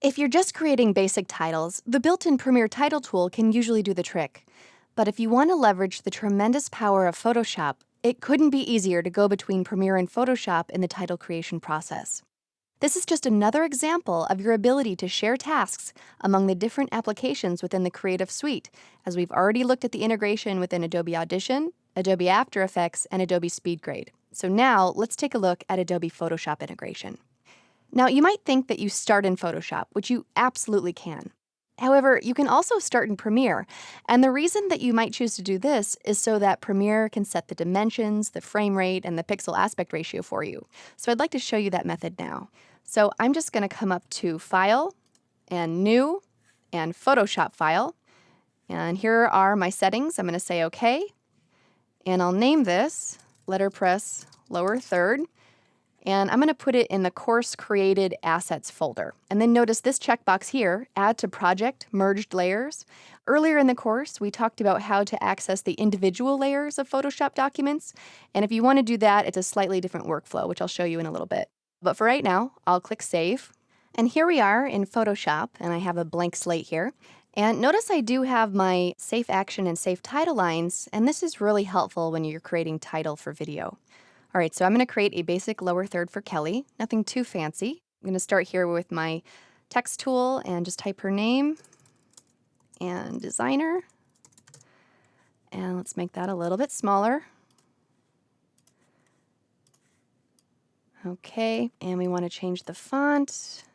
If you're just creating basic titles, the built-in Premiere Title tool can usually do the trick. But if you want to leverage the tremendous power of Photoshop, it couldn't be easier to go between Premiere and Photoshop in the title creation process. This is just another example of your ability to share tasks among the different applications within the Creative Suite, as we've already looked at the integration within Adobe Audition, Adobe After Effects, and Adobe SpeedGrade. So now let's take a look at Adobe Photoshop integration. Now, you might think that you start in Photoshop, which you absolutely can. However, you can also start in Premiere, and the reason that you might choose to do this is so that Premiere can set the dimensions, the frame rate, and the pixel aspect ratio for you. So I'd like to show you that method now. So I'm just going to come up to File, and New, and Photoshop File, and here are my settings. I'm going to say OK, and I'll name this Letterpress Lower Third. And I'm going to put it in the Course Created Assets folder. And then notice this checkbox here, Add to Project Merged Layers. Earlier in the course, we talked about how to access the individual layers of Photoshop documents. And if you want to do that, it's a slightly different workflow, which I'll show you in a little bit. But for right now, I'll click Save. And here we are in Photoshop, and I have a blank slate here. And notice I do have my Safe Action and Safe Title lines, and this is really helpful when you're creating title for video. All right, so I'm going to create a basic lower third for Kelly, nothing too fancy. I'm going to start here with my text tool and just type her name and designer. And let's make that a little bit smaller. Okay, and we want to change the font.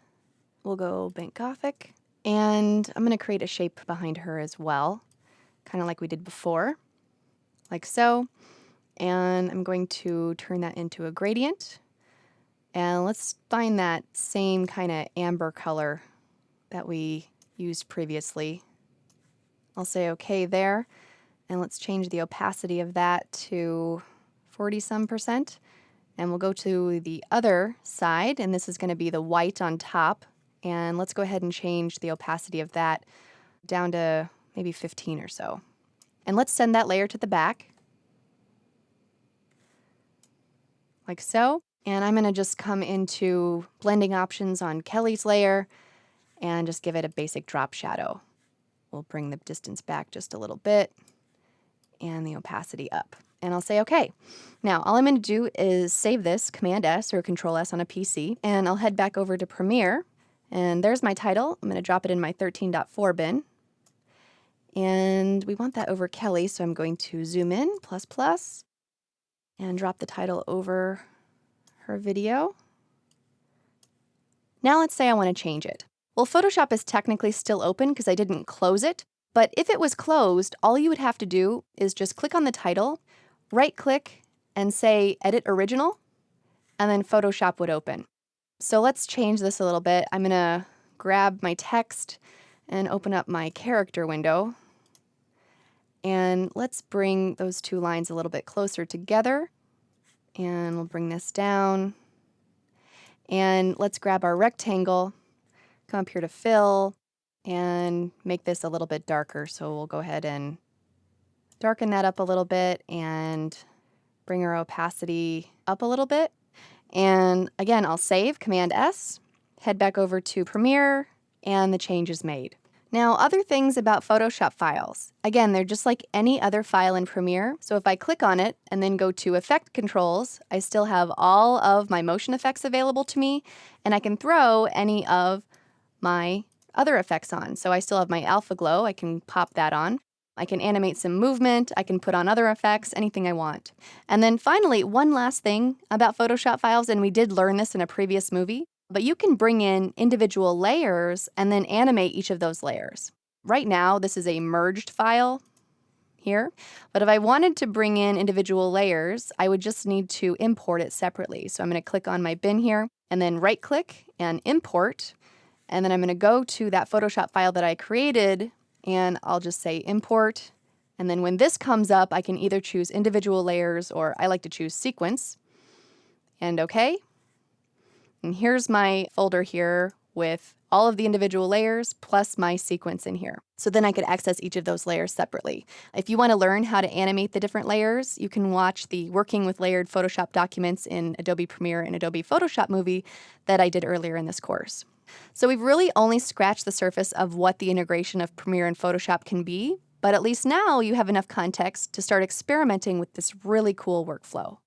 We'll go Bank Gothic. And I'm going to create a shape behind her as well, kind of like we did before, like so. And I'm going to turn that into a gradient. And let's find that same kind of amber color that we used previously. I'll say OK there. And let's change the opacity of that to 40-some%. And we'll go to the other side, and this is going to be the white on top. And let's go ahead and change the opacity of that down to maybe 15 or so. And let's send that layer to the back, like so. And I'm going to just come into blending options on Kelly's layer and just give it a basic drop shadow. We'll bring the distance back just a little bit and the opacity up. And I'll say OK. Now, all I'm going to do is save this, Command-S or Control-S on a PC, and I'll head back over to Premiere. And there's my title. I'm going to drop it in my 13.4 bin. And we want that over Kelly, so I'm going to zoom in, ++, and drop the title over her video. Now let's say I want to change it. Well, Photoshop is technically still open because I didn't close it, but if it was closed, all you would have to do is just click on the title, right-click, and say Edit Original, and then Photoshop would open. So let's change this a little bit. I'm going to grab my text and open up my character window. And let's bring those two lines a little bit closer together. And we'll bring this down. And let's grab our rectangle, come up here to fill, and make this a little bit darker. So we'll go ahead and darken that up a little bit and bring our opacity up a little bit. And again, I'll save, Command-S, head back over to Premiere, and the change is made. Now, other things about Photoshop files. Again, they're just like any other file in Premiere. So if I click on it and then go to Effect Controls, I still have all of my motion effects available to me, and I can throw any of my other effects on. So I still have my Alpha Glow. I can pop that on. I can animate some movement. I can put on other effects, anything I want. And then finally, one last thing about Photoshop files, and we did learn this in a previous movie, but you can bring in individual layers and then animate each of those layers. Right now, this is a merged file here, but if I wanted to bring in individual layers, I would just need to import it separately. So I'm going to click on my bin here and then right-click and import, and then I'm going to go to that Photoshop file that I created, and I'll just say import. And then when this comes up, I can either choose individual layers or I like to choose sequence. And OK. And here's my folder here with all of the individual layers plus my sequence in here. So then I could access each of those layers separately. If you want to learn how to animate the different layers, you can watch the Working with Layered Photoshop documents in Adobe Premiere and Adobe Photoshop movie that I did earlier in this course. So we've really only scratched the surface of what the integration of Premiere and Photoshop can be, but at least now you have enough context to start experimenting with this really cool workflow.